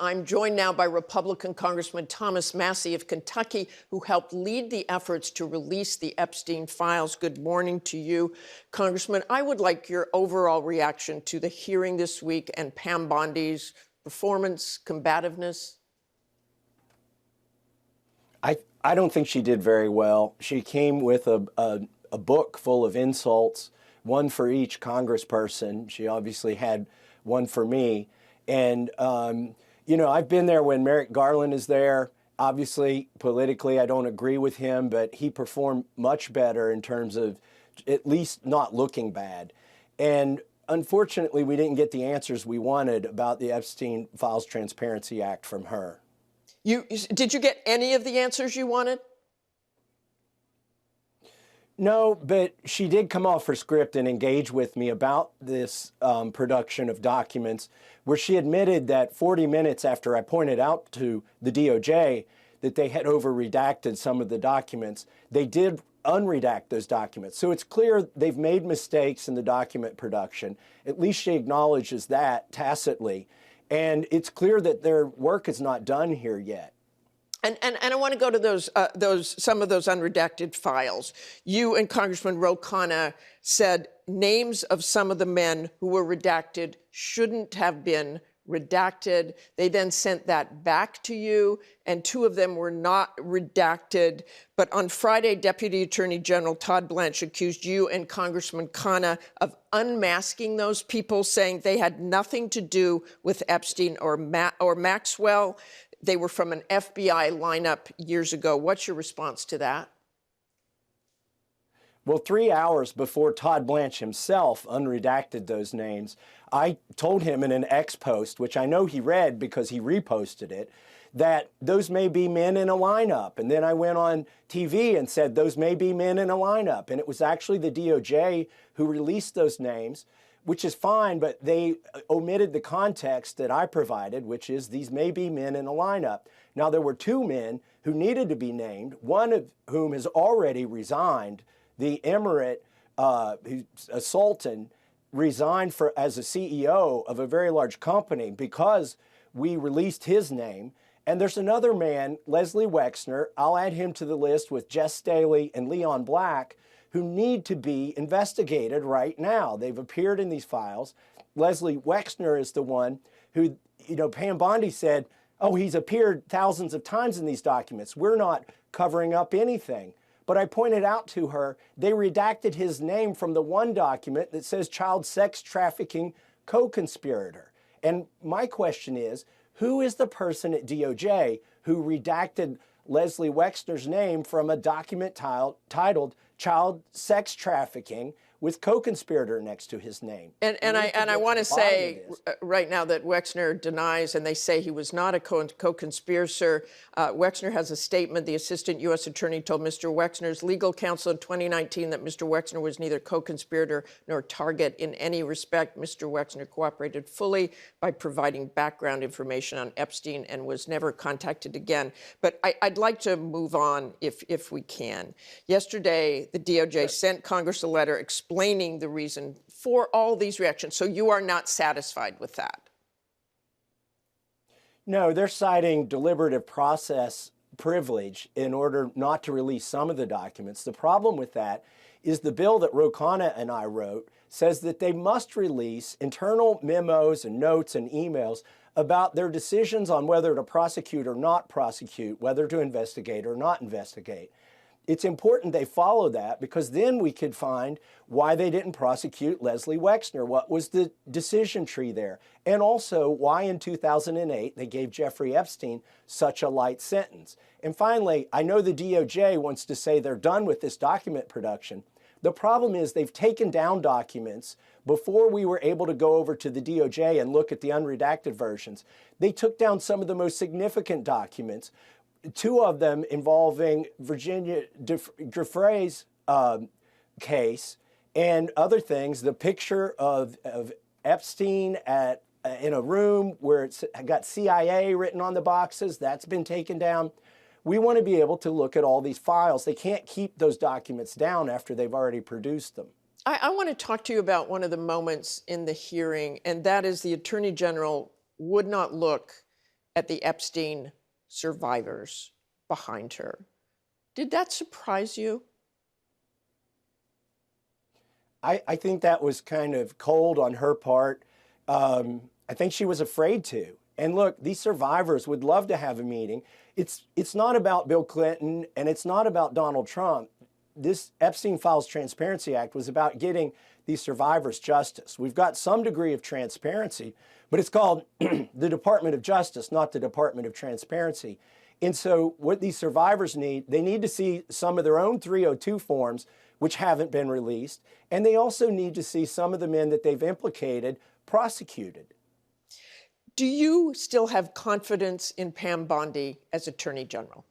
I'm joined now by Republican Congressman Thomas Massie of Kentucky, who helped lead the efforts to release the Epstein files. Good morning to you, Congressman. I would like your overall reaction to the hearing this week and Pam Bondi's performance, combativeness. I don't think she did very well. She came with a book full of insults, one for each congressperson. She obviously had one for me. And, you know, I've been there when Merrick Garland is there. Obviously, politically, I don't agree with him, but he performed much better in terms of at least not looking bad. And unfortunately, we didn't get the answers we wanted about the Epstein Files Transparency Act from her. Did you get any of the answers you wanted? No, but she did come off her script and engage with me about this production of documents, where she admitted that 40 minutes after I pointed out to the DOJ that they had over-redacted some of the documents, they did unredact those documents. So it's clear they've made mistakes in the document production. At least she acknowledges that tacitly. And it's clear that their work is not done here yet. And I want to go to some of those unredacted files. You and Congressman Ro Khanna said names of some of the men who were redacted shouldn't have been redacted. They then sent that back to you, and two of them were not redacted. But on Friday, Deputy Attorney General Todd Blanche accused you and Congressman Khanna of unmasking those people, saying they had nothing to do with Epstein or Maxwell. They were from an FBI lineup years ago. What's your response to that? Well, 3 hours before Todd Blanche himself unredacted those names, I told him in an X post, which I know he read because he reposted it, that those may be men in a lineup. And then I went on TV and said those may be men in a lineup. And it was actually the DOJ who released those names, which is fine, but they omitted the context that I provided, which is these may be men in a lineup. Now, there were two men who needed to be named, one of whom has already resigned. The emirate, who's a sultan, resigned as a CEO of a very large company because we released his name. And there's another man, Leslie Wexner, I'll add him to the list with Jess Staley and Leon Black, who need to be investigated right now. They've appeared in these files. Leslie Wexner is the one who, you know, Pam Bondi said, oh, he's appeared thousands of times in these documents. We're not covering up anything. But I pointed out to her, they redacted his name from the one document that says child sex trafficking co-conspirator. And my question is, who is the person at DOJ who redacted Leslie Wexner's name from a document titled child sex trafficking with co-conspirator next to his name? And I want to say right now that Wexner denies, and they say he was not a co-conspirator. Wexner has a statement. The assistant U.S. attorney told Mr. Wexner's legal counsel in 2019 that Mr. Wexner was neither co-conspirator nor target in any respect. Mr. Wexner cooperated fully by providing background information on Epstein and was never contacted again. But I'd like to move on if we can. Yesterday, the DOJ sent Congress a letter explaining the reason for all these reactions. So you are not satisfied with that? No, they're citing deliberative process privilege in order not to release some of the documents. The problem with that is the bill that Ro Khanna and I wrote says that they must release internal memos and notes and emails about their decisions on whether to prosecute or not prosecute, whether to investigate or not investigate. It's important they follow that, because then we could find why they didn't prosecute Leslie Wexner. What was the decision tree there? And also why in 2008 they gave Jeffrey Epstein such a light sentence. And finally, I know the DOJ wants to say they're done with this document production. The problem is they've taken down documents before we were able to go over to the DOJ and look at the unredacted versions. They took down some of the most significant documents, two of them involving Virginia Giuffre's case and other things. The picture of Epstein in a room where it's got CIA written on the boxes, that's been taken down. We want to be able to look at all these files. They can't keep those documents down after they've already produced them. I want to talk to you about one of the moments in the hearing, and that is the Attorney General would not look at the Epstein survivors behind her. Did that surprise you? I think that was kind of cold on her part. I think she was afraid to. And look, these survivors would love to have a meeting. It's not about Bill Clinton and it's not about Donald Trump. This Epstein Files Transparency Act was about getting these survivors justice. We've got some degree of transparency, but it's called the Department of Justice, not the Department of Transparency. And so what these survivors need, they need to see some of their own 302 forms, which haven't been released, and they also need to see some of the men that they've implicated prosecuted. Do you still have confidence in Pam Bondi as Attorney General?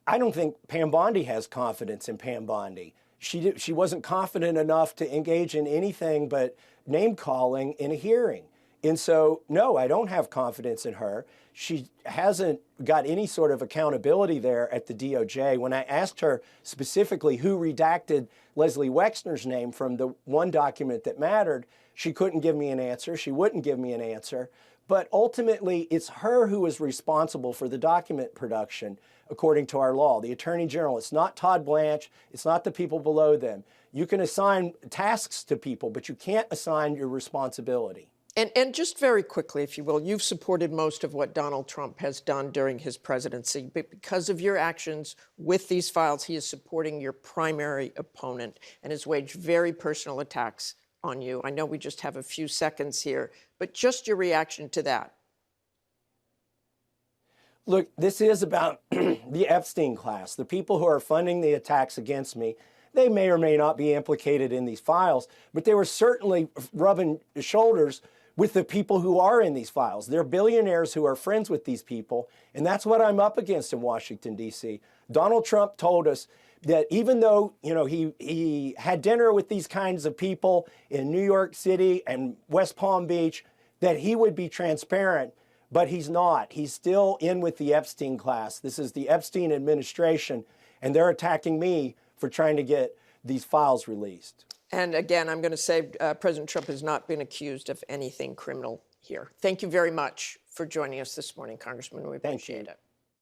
I don't think Pam Bondi has confidence in Pam Bondi. She wasn't confident enough to engage in anything but name-calling in a hearing. And so, no, I don't have confidence in her. She hasn't got any sort of accountability there at the DOJ. When I asked her specifically who redacted Leslie Wexner's name from the one document that mattered, she couldn't give me an answer. She wouldn't give me an answer. But ultimately, it's her who is responsible for the document production, according to our law, the Attorney General. It's not Todd Blanche. It's not the people below them. You can assign tasks to people, but you can't assign your responsibility. And just very quickly, if you will, you've supported most of what Donald Trump has done during his presidency, but because of your actions with these files, he is supporting your primary opponent and has waged very personal attacks on you. I know we just have a few seconds here, but just your reaction to that. Look, this is about the Epstein class, the people who are funding the attacks against me. They may or may not be implicated in these files, but they were certainly rubbing shoulders with the people who are in these files. They're billionaires who are friends with these people, and that's what I'm up against in Washington, D.C. Donald Trump told us that even though, he had dinner with these kinds of people in New York City and West Palm Beach, that he would be transparent, but he's not. He's still in with the Epstein class. This is the Epstein administration, and they're attacking me for trying to get these files released. And again, I'm going to say President Trump has not been accused of anything criminal here. Thank you very much for joining us this morning, Congressman. We appreciate it.